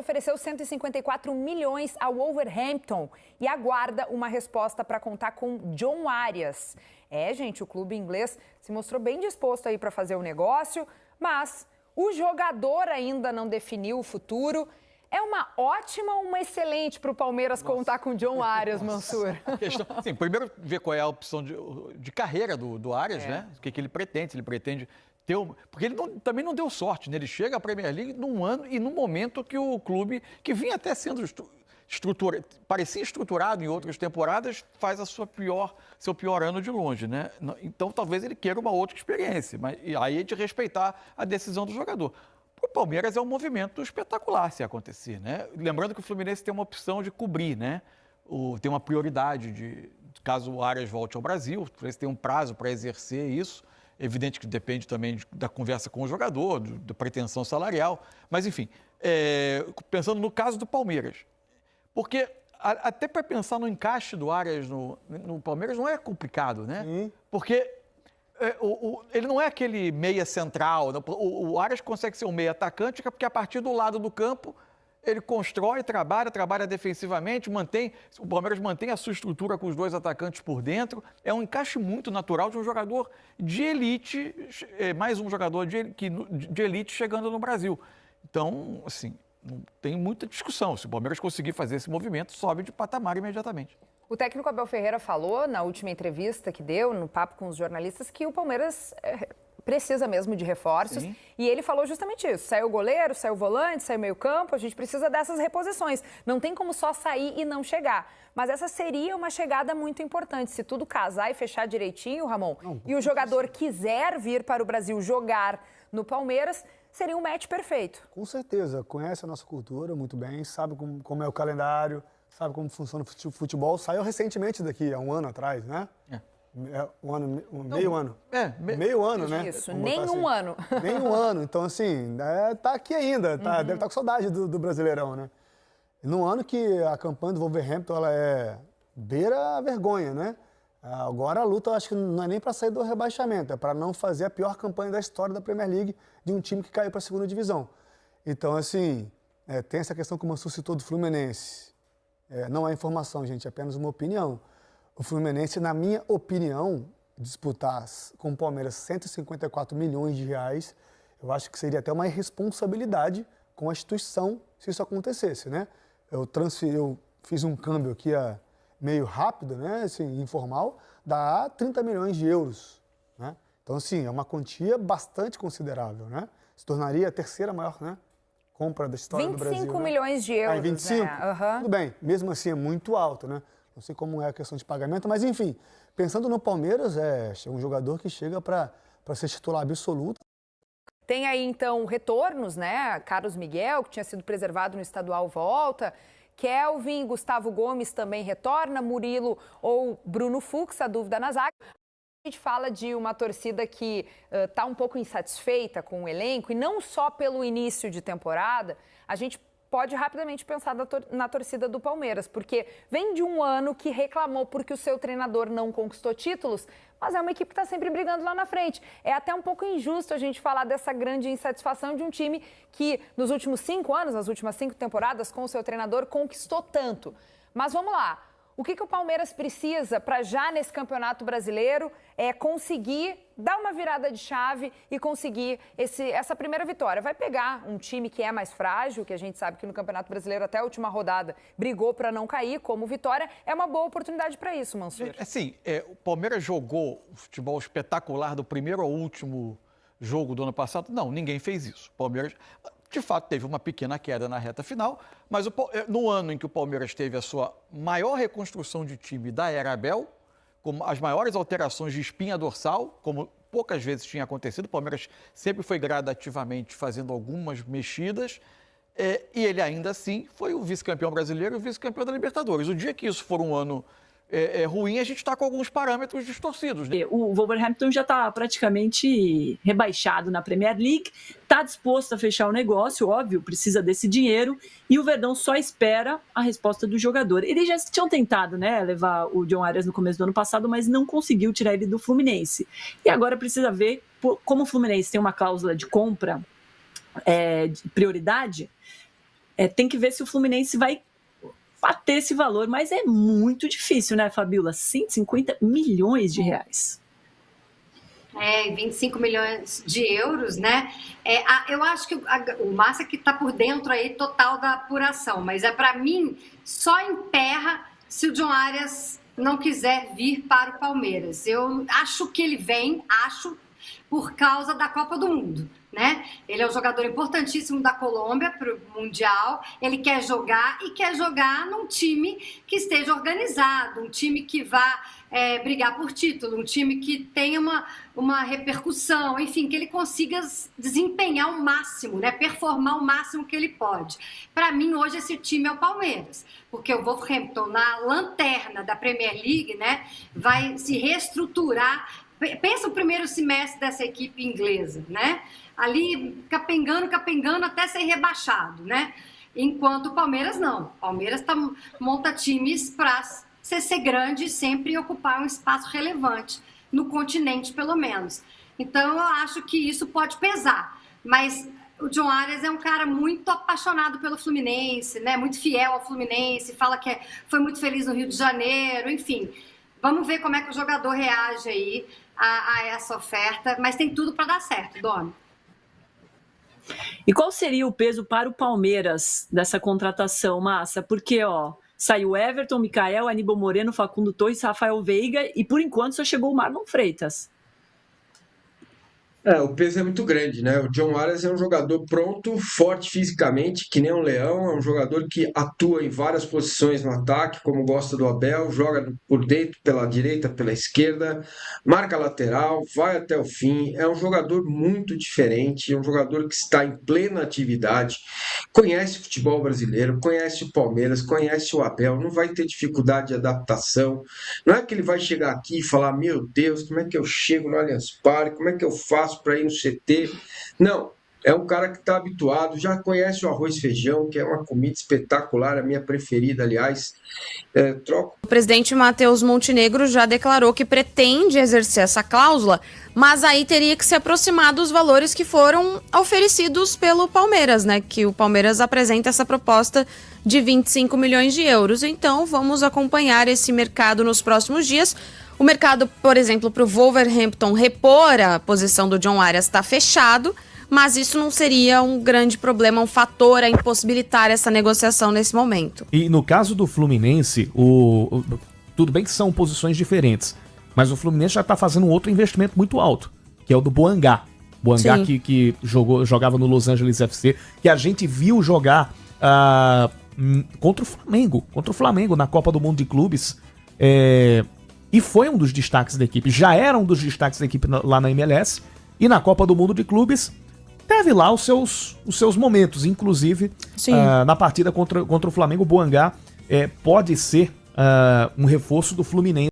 Ofereceu 154 milhões ao Wolverhampton e aguarda uma resposta para contar com John Arias. Gente, o clube inglês se mostrou bem disposto aí para fazer o negócio, mas o jogador ainda não definiu o futuro. É uma ótima ou uma excelente para o Palmeiras contar com John Arias, Mansur? Sim, primeiro ver qual é a opção de carreira do Arias, né? O que ele pretende, se ele pretende ter... Porque ele também não deu sorte, né? Ele chega à Premier League num ano e num momento que o clube, que vinha até sendo parecia estruturado em outras temporadas, faz seu pior ano de longe, né? Então talvez ele queira uma outra experiência, mas aí é de respeitar a decisão do jogador. O Palmeiras é um movimento espetacular se acontecer, né? Lembrando que o Fluminense tem uma opção de cobrir, né? Tem uma prioridade caso o Arias volte ao Brasil, o Fluminense tem um prazo para exercer isso. Evidente que depende também da conversa com o jogador, da pretensão salarial. Mas, enfim, pensando no caso do Palmeiras, porque até para pensar no encaixe do Arias no Palmeiras não é complicado, né? Porque ele não é aquele meia central. O Arias consegue ser um meia atacante porque a partir do lado do campo ele constrói, trabalha defensivamente, o Palmeiras mantém a sua estrutura com os dois atacantes por dentro. É um encaixe muito natural de um jogador de elite, mais um jogador de elite chegando no Brasil. Então, assim, não tem muita discussão. Se o Palmeiras conseguir fazer esse movimento, sobe de patamar imediatamente. O técnico Abel Ferreira falou na última entrevista que deu, no papo com os jornalistas, que o Palmeiras precisa mesmo de reforços. Sim. E ele falou justamente isso. Saiu o goleiro, saiu o volante, saiu o meio-campo, a gente precisa dessas reposições. Não tem como só sair e não chegar. Mas essa seria uma chegada muito importante. Se tudo casar e fechar direitinho, Ramon, e o jogador quiser vir para o Brasil jogar no Palmeiras, seria um match perfeito. Com certeza. Conhece a nossa cultura muito bem, sabe como é o calendário, sabe como funciona o futebol. Saiu recentemente daqui, há um ano atrás, né? Meio ano. Meio ano, né? Isso, nem um ano. Nem um ano. Então, assim, tá aqui ainda, deve estar com saudade do Brasileirão, né? E num ano que a campanha do Wolverhampton, ela beira a vergonha, né? Agora a luta, eu acho que não é nem para sair do rebaixamento, é para não fazer a pior campanha da história da Premier League de um time que caiu para a segunda divisão. Então, assim, tem essa questão que o Mansur citou do Fluminense. Não é informação, gente, é apenas uma opinião. O Fluminense, na minha opinião, disputar com o Palmeiras 154 milhões de reais, eu acho que seria até uma irresponsabilidade com a instituição se isso acontecesse, né? Eu fiz um câmbio aqui meio rápido, né, assim, informal, dá 30 milhões de euros, né? Então, assim, é uma quantia bastante considerável, né? Se tornaria a terceira maior, né, compra da história do Brasil. 25 milhões de euros, 25? né? Uhum. Tudo bem, mesmo assim é muito alto, né? Não sei como é a questão de pagamento, mas enfim, pensando no Palmeiras, é um jogador que chega para ser titular absoluto. Tem aí, então, retornos, né? Carlos Miguel, que tinha sido preservado no estadual, volta. Kelvin, Gustavo Gomes também retorna. Murilo ou Bruno Fux, a dúvida na zaga. A gente fala de uma torcida que está um pouco insatisfeita com o elenco, e não só pelo início de temporada, a gente pode rapidamente pensar na torcida do Palmeiras, porque vem de um ano que reclamou porque o seu treinador não conquistou títulos, mas é uma equipe que está sempre brigando lá na frente. É até um pouco injusto a gente falar dessa grande insatisfação de um time que, nos últimos 5 anos, nas últimas 5 temporadas, com o seu treinador, conquistou tanto. Mas vamos lá. O que o Palmeiras precisa para já nesse Campeonato Brasileiro conseguir dar uma virada de chave e conseguir essa primeira vitória? Vai pegar um time que é mais frágil, que a gente sabe que no Campeonato Brasileiro até a última rodada brigou para não cair, como Vitória. É uma boa oportunidade para isso, Mansur. Assim, o Palmeiras jogou o futebol espetacular do primeiro ao último jogo do ano passado? Não, ninguém fez isso. O Palmeiras, de fato, teve uma pequena queda na reta final, mas no ano em que o Palmeiras teve a sua maior reconstrução de time da era Abel, com as maiores alterações de espinha dorsal, como poucas vezes tinha acontecido, o Palmeiras sempre foi gradativamente fazendo algumas mexidas, e ele ainda assim foi o vice-campeão brasileiro e o vice-campeão da Libertadores. O dia que isso for um ano ruim, a gente está com alguns parâmetros distorcidos, né? O Wolverhampton já está praticamente rebaixado na Premier League, está disposto a fechar o negócio, óbvio, precisa desse dinheiro, e o Verdão só espera a resposta do jogador. Eles já tinham tentado, né, levar o John Arias no começo do ano passado, mas não conseguiu tirar ele do Fluminense. E agora precisa ver, como o Fluminense tem uma cláusula de compra de prioridade, Tem que ver se o Fluminense vai bater esse valor, mas é muito difícil, né, Fabiola? 150 milhões de reais. 25 milhões de euros, né? Eu acho que o Márcio que está por dentro aí total da apuração, mas para mim só emperra se o John Arias não quiser vir para o Palmeiras. Eu acho que ele vem, por causa da Copa do Mundo, né? Ele é um jogador importantíssimo da Colômbia para o Mundial, ele quer jogar num time que esteja organizado, um time que vá brigar por título, um time que tenha uma repercussão, enfim, que ele consiga desempenhar o máximo, né? Performar o máximo que ele pode. Para mim, hoje, esse time é o Palmeiras, porque o Wolverhampton, na lanterna da Premier League, né, vai se reestruturar. Pensa o primeiro semestre dessa equipe inglesa, né? Ali capengando até ser rebaixado, né? Enquanto o Palmeiras não. O Palmeiras monta times para ser grande e sempre ocupar um espaço relevante, no continente pelo menos. Então eu acho que isso pode pesar. Mas o John Arias é um cara muito apaixonado pelo Fluminense, né? Muito fiel ao Fluminense, fala que foi muito feliz no Rio de Janeiro, enfim. Vamos ver como é que o jogador reage aí a essa oferta, mas tem tudo para dar certo, Domi. E qual seria o peso para o Palmeiras dessa contratação, Massa? Porque, saiu Everton, Micael, Aníbal Moreno, Facundo Torres, Rafael Veiga e, por enquanto, só chegou o Marlon Freitas. O peso é muito grande, né? O John Arias é um jogador pronto, forte fisicamente, que nem um leão, é um jogador que atua em várias posições no ataque, como gosta do Abel, joga por dentro, pela direita, pela esquerda, marca lateral, vai até o fim, é um jogador muito diferente, é um jogador que está em plena atividade, conhece o futebol brasileiro, conhece o Palmeiras, conhece o Abel, não vai ter dificuldade de adaptação, não é que ele vai chegar aqui e falar, meu Deus, como é que eu chego no Allianz Parque, como é que eu faço para ir no CT. Não, é um cara que está habituado, já conhece o arroz e feijão, que é uma comida espetacular, a minha preferida, aliás. O presidente Matheus Montenegro já declarou que pretende exercer essa cláusula, mas aí teria que se aproximar dos valores que foram oferecidos pelo Palmeiras, né? Que o Palmeiras apresenta essa proposta de 25 milhões de euros. Então, vamos acompanhar esse mercado nos próximos dias. O mercado, por exemplo, para o Wolverhampton repor a posição do John Arias está fechado, mas isso não seria um grande problema, um fator a impossibilitar essa negociação nesse momento. E no caso do Fluminense, tudo bem que são posições diferentes, mas o Fluminense já está fazendo um outro investimento muito alto, que é o do Boangá. Boangá que jogava no Los Angeles FC, que a gente viu jogar contra o Flamengo na Copa do Mundo de Clubes. E foi um dos destaques da equipe, já era um dos destaques da equipe lá na MLS, e na Copa do Mundo de Clubes teve lá os seus momentos, inclusive na partida contra o Flamengo. O Boangá pode ser um reforço do Fluminense